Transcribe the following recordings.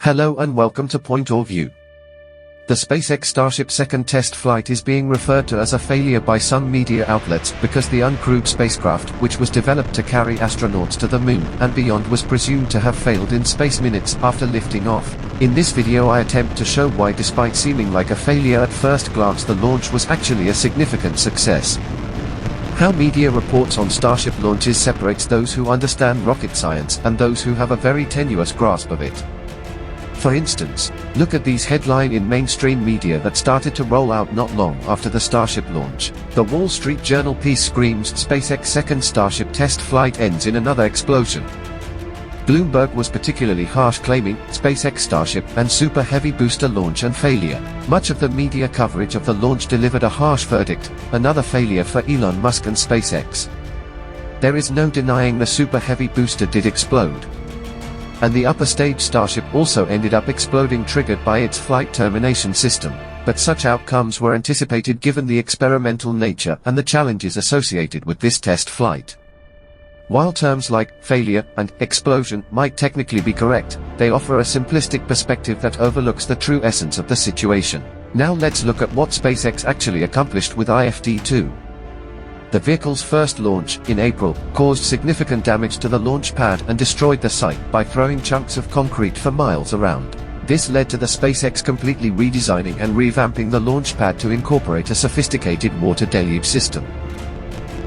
Hello and welcome to PointOrView. The SpaceX Starship second test flight is being referred to as a failure by some media outlets because the uncrewed spacecraft, which was developed to carry astronauts to the moon and beyond, was presumed to have failed in space minutes after lifting off. In this video I attempt to show why, despite seeming like a failure at first glance, the launch was actually a significant success. How media reports on Starship launches separates those who understand rocket science and those who have a very tenuous grasp of it. For instance, look at these headlines in mainstream media that started to roll out not long after the Starship launch. The Wall Street Journal piece screams, "SpaceX second Starship test flight ends in another explosion." Bloomberg was particularly harsh, claiming SpaceX Starship and Super Heavy booster launch and failure. Much of the media coverage of the launch delivered a harsh verdict: another failure for Elon Musk and SpaceX. There is no denying the Super Heavy booster did explode. And the upper stage Starship also ended up exploding, triggered by its flight termination system. But such outcomes were anticipated given the experimental nature and the challenges associated with this test flight. While terms like failure and explosion might technically be correct, they offer a simplistic perspective that overlooks the true essence of the situation. Now let's look at what SpaceX actually accomplished with IFT-2. The vehicle's first launch, in April, caused significant damage to the launch pad and destroyed the site by throwing chunks of concrete for miles around. This led to the SpaceX completely redesigning and revamping the launch pad to incorporate a sophisticated water deluge system.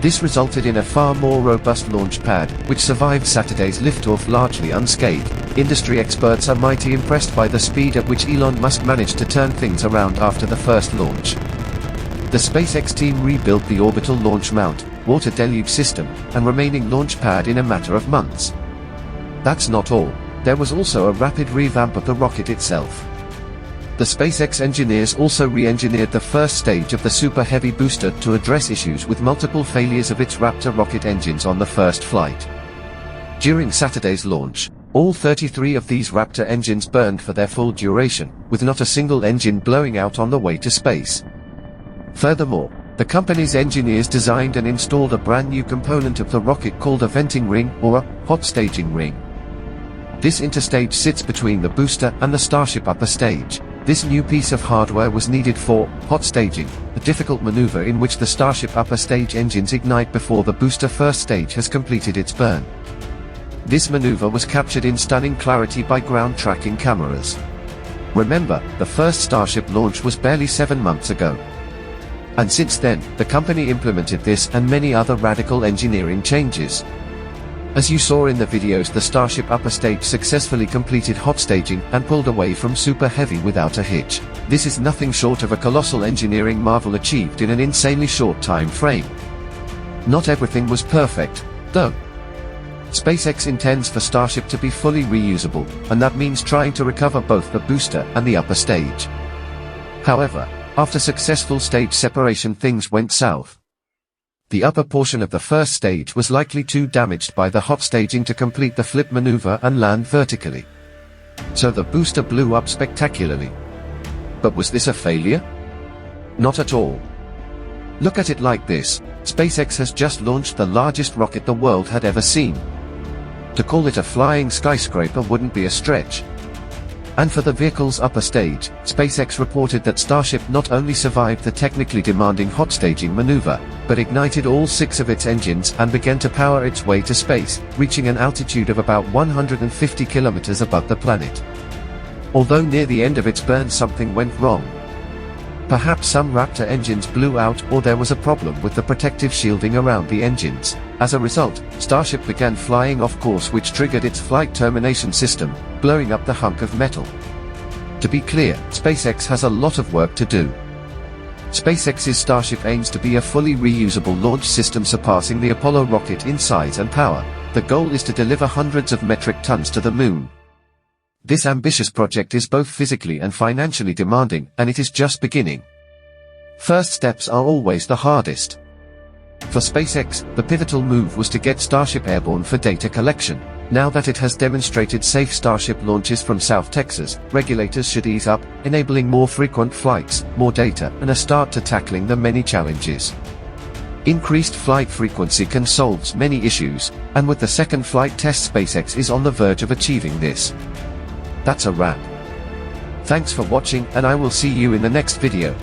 This resulted in a far more robust launch pad, which survived Saturday's liftoff largely unscathed. Industry experts are mighty impressed by the speed at which Elon Musk managed to turn things around after the first launch. The SpaceX team rebuilt the orbital launch mount, water deluge system, and remaining launch pad in a matter of months. That's not all. There was also a rapid revamp of the rocket itself. The SpaceX engineers also re-engineered the first stage of the Super Heavy booster to address issues with multiple failures of its Raptor rocket engines on the first flight. During Saturday's launch, all 33 of these Raptor engines burned for their full duration, with not a single engine blowing out on the way to space. Furthermore, the company's engineers designed and installed a brand new component of the rocket called a venting ring, or a hot staging ring. This interstage sits between the booster and the Starship upper stage. This new piece of hardware was needed for hot staging, a difficult maneuver in which the Starship upper stage engines ignite before the booster first stage has completed its burn. This maneuver was captured in stunning clarity by ground tracking cameras. Remember, the first Starship launch was barely 7 months ago. And since then, the company implemented this and many other radical engineering changes. As you saw in the videos, the Starship upper stage successfully completed hot staging and pulled away from Super Heavy without a hitch. This is nothing short of a colossal engineering marvel achieved in an insanely short time frame. Not everything was perfect, though. SpaceX intends for Starship to be fully reusable, and that means trying to recover both the booster and the upper stage. However, after successful stage separation, things went south. The upper portion of the first stage was likely too damaged by the hot staging to complete the flip maneuver and land vertically. So the booster blew up spectacularly. But was this a failure? Not at all. Look at it like this: SpaceX has just launched the largest rocket the world had ever seen. To call it a flying skyscraper wouldn't be a stretch. And for the vehicle's upper stage, SpaceX reported that Starship not only survived the technically demanding hot staging maneuver, but ignited all 6 of its engines and began to power its way to space, reaching an altitude of about 150 kilometers above the planet. Although near the end of its burn something went wrong. Perhaps some Raptor engines blew out, or there was a problem with the protective shielding around the engines. As a result, Starship began flying off course, which triggered its flight termination system, blowing up the hunk of metal. To be clear, SpaceX has a lot of work to do. SpaceX's Starship aims to be a fully reusable launch system surpassing the Apollo rocket in size and power. The goal is to deliver hundreds of metric tons to the moon. This ambitious project is both physically and financially demanding, and it is just beginning. First steps are always the hardest. For SpaceX, the pivotal move was to get Starship airborne for data collection. Now that it has demonstrated safe Starship launches from South Texas, regulators should ease up, enabling more frequent flights, more data, and a start to tackling the many challenges. Increased flight frequency can solve many issues, and with the second flight test, SpaceX is on the verge of achieving this. That's a wrap. Thanks for watching, and I will see you in the next video.